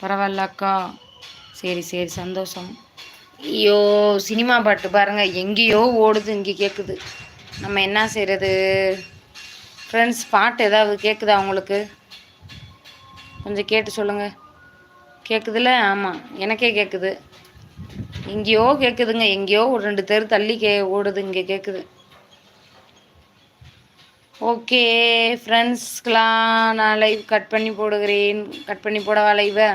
பரவாயில்ல அக்கா. சரி சரி, சந்தோஷம். ஐயோ, சினிமா பாட்டு பாருங்கள், எங்கேயோ ஓடுது, இங்கே கேட்குது. நம்ம என்ன செய்கிறது ஃப்ரெண்ட்ஸ்? பாட்டு ஏதாவது கேட்குதா உங்களுக்கு? கொஞ்சம் கேட்டு சொல்லுங்கள். கேட்குதுல்ல? ஆமாம், எனக்கே கேட்குது. எங்கேயோ கேட்குதுங்க, எங்கேயோ ஒரு 2 தெரு தள்ளி ஓடுது, இங்கே கேட்குது. ஓகே ஃப்ரெண்ட்ஸ்க்கெலாம் நான் லைவ் கட் பண்ணி போடுகிறேன். கட் பண்ணி போடவா லைவை?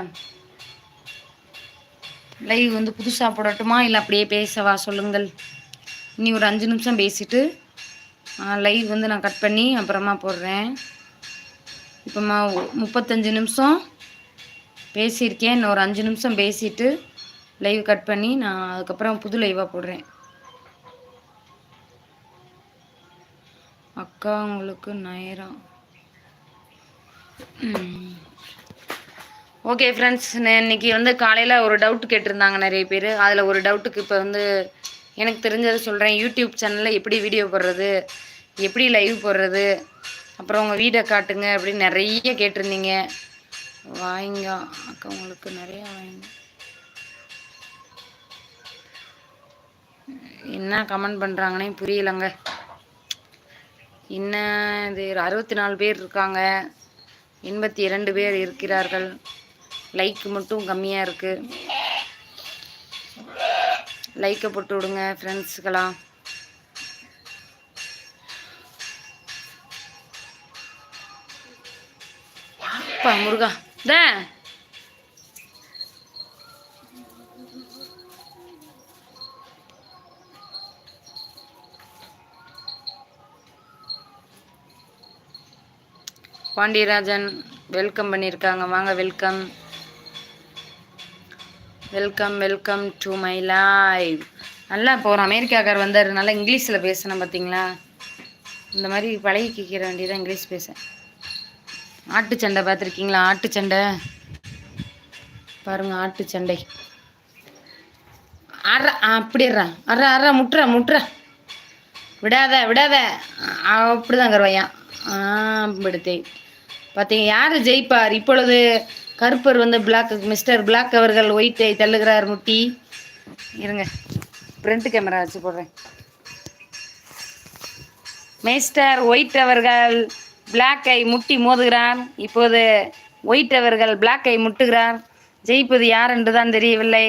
லைவ் வந்து புதுசாக போடட்டுமா இல்லை அப்படியே பேசவா சொல்லுங்கள்? இனி ஒரு 5 நிமிஷம் பேசிவிட்டு லைவ் வந்து நான் கட் பண்ணி அப்புறமா போடுறேன். இப்போ 35 நிமிஷம் பேசியிருக்கேன். இன்னும் ஒரு 5 நிமிஷம் பேசிவிட்டு லைவ் கட் பண்ணி நான் அதுக்கப்புறம் புது லைவாக போடுறேன். அக்கா உங்களுக்கு நேரம். ஓகே ஃப்ரெண்ட்ஸ், இன்றைக்கி வந்து காலையில் ஒரு டவுட் கேட்டிருந்தாங்க நிறைய பேர். அதில் ஒரு டவுட்டுக்கு இப்போ வந்து எனக்கு தெரிஞ்சதை சொல்கிறேன். யூடியூப் சேனலில் எப்படி வீடியோ போடுறது, எப்படி லைவ் போடுறது, அப்புறம் உங்கள் வீடை காட்டுங்க அப்படின்னு நிறைய கேட்டிருந்தீங்க. வாங்க அக்கா, உங்களுக்கு நிறையா வாங்க. என்ன கமெண்ட் பண்ணுறாங்கன்னே புரியலைங்க. என்ன இது 64 பேர் இருக்காங்க, 82 பேர் இருக்கிறார்கள். லைக் மட்டும் கம்மியாக இருக்குது. லைக்கை போட்டு விடுங்க ஃப்ரெண்ட்ஸுக்கெல்லாம். அப்பா முருகா த பாண்டியராஜன் வெல்கம் பண்ணியிருக்காங்க. வாங்க, welcome welcome welcome to my live. நல்லா இப்போ ஒரு அமெரிக்காக்கார் வந்தார், நல்லா இங்கிலீஷில் பேசணும் பார்த்தீங்களா? இந்த மாதிரி பழகி கேட்கிற வேண்டியதான் இங்கிலீஷ் பேச. ஆட்டு சண்டை பார்த்துருக்கீங்களா? ஆட்டு சண்டை பாருங்க, ஆட்டு சண்டை. அப்படிடுறா, முட்டுற விடாத விடாத, அப்படிதான் கருவையான். படுத்தே பார்த்தீங்க. யார் ஜெயிப்பார் இப்பொழுது? கருப்பர் வந்து பிளாக், மிஸ்டர் பிளாக் அவர்கள் ஒயிட்டை தள்ளுகிறார். முட்டி இருங்க, ஃப்ரண்ட் கேமரா வச்சு போடுறேன். மிஸ்டர் ஒயிட் அவர்கள் பிளாக்கை முட்டி மோதுகிறார். இப்போது ஒயிட் அவர்கள் பிளாக்கை முட்டுகிறார். ஜெயிப்பது யார் என்று தான் தெரியவில்லை.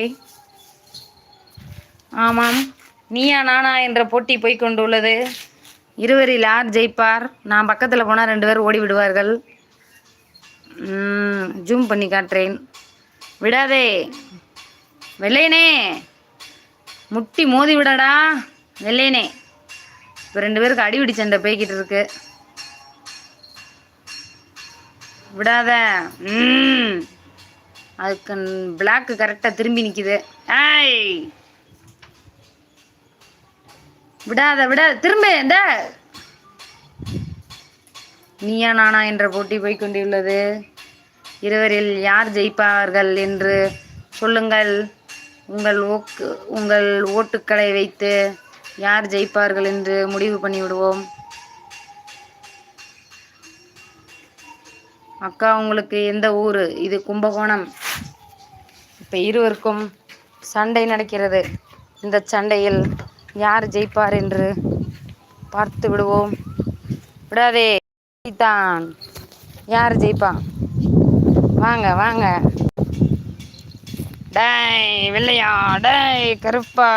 ஆமாம், நீயா நானா என்ற போட்டி போய்கொண்டுள்ளது. இருவரில் யார் ஜெயிப்பார்? நான் பக்கத்தில் போனால் 2 பேர் ஓடி விடுவார்கள். ஜூம் பண்ணி காட்டுறேன். விடாதே வெள்ளையனே, முட்டி மோதி விடடா வெள்ளையனே. இப்போ 2 பேருக்கு அடிபிடி சண்டை போய்கிட்டு இருக்கு. விடாத. அதுக்கு பிளாக்கு கரெக்டாக திரும்பி நிற்கிது. ஏய் விடாத விடாத, திரும்ப. இந்த நீயா நானா என்ற போட்டி போய்கொண்டுள்ளது. இருவரில் யார் ஜெயிப்பார்கள் என்று சொல்லுங்கள். உங்கள் ஓட்டுக்களை வைத்து யார் ஜெயிப்பார்கள் என்று முடிவு பண்ணிவிடுவோம். அக்கா உங்களுக்கு எந்த ஊர்? இது கும்பகோணம். இப்போ இருவருக்கும் சண்டை நடக்கிறது. இந்த சண்டையில் யார் ஜெயிப்பார் என்று பார்த்து விடுவோம். விடாதே தான். யார் ஜெயிப்பான்? வாங்க வாங்க. டேய் வெள்ளையா, டேய் கருப்பா.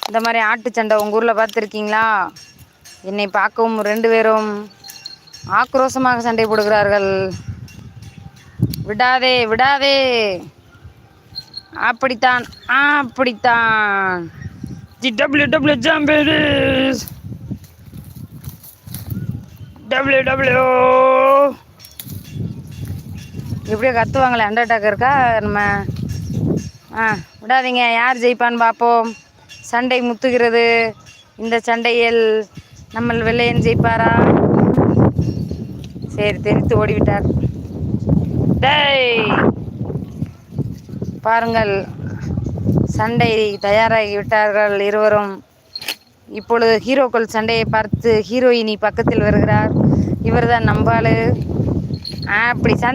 இந்த மாதிரி ஆட்டு சண்டை உங்கள் ஊரில் பார்த்துருக்கீங்களா? என்னை பார்க்கவும் 2 பேரும் ஆக்ரோஷமாக சண்டை போடுகிறார்கள். விடாதே விடாதே. அப்படித்தான் அப்படித்தான். GWW ஜாம்பேஸ் WW எப்படியோ கத்துவாங்களே, அண்டர்டேக்கர் இருக்கா நம்ம. விடாதீங்க. யார் ஜெயிப்பான்னு பார்ப்போம். சண்டை முத்துகிறது. இந்த சண்டையில் நம்ம வெள்ளையன் ஜெயிப்பாரா? சரி, தெரித்து ஓடிவிட்டார். டேய் பாருங்கள், சண்டை தயாராகி விட்டார்கள் இருவரும். இப்பொழுது ஹீரோக்கள் சண்டையை பார்த்து ஹீரோயினி பக்கத்தில் வருகிறார். இவர் தான் நம்பாளு. அப்படி சண்டை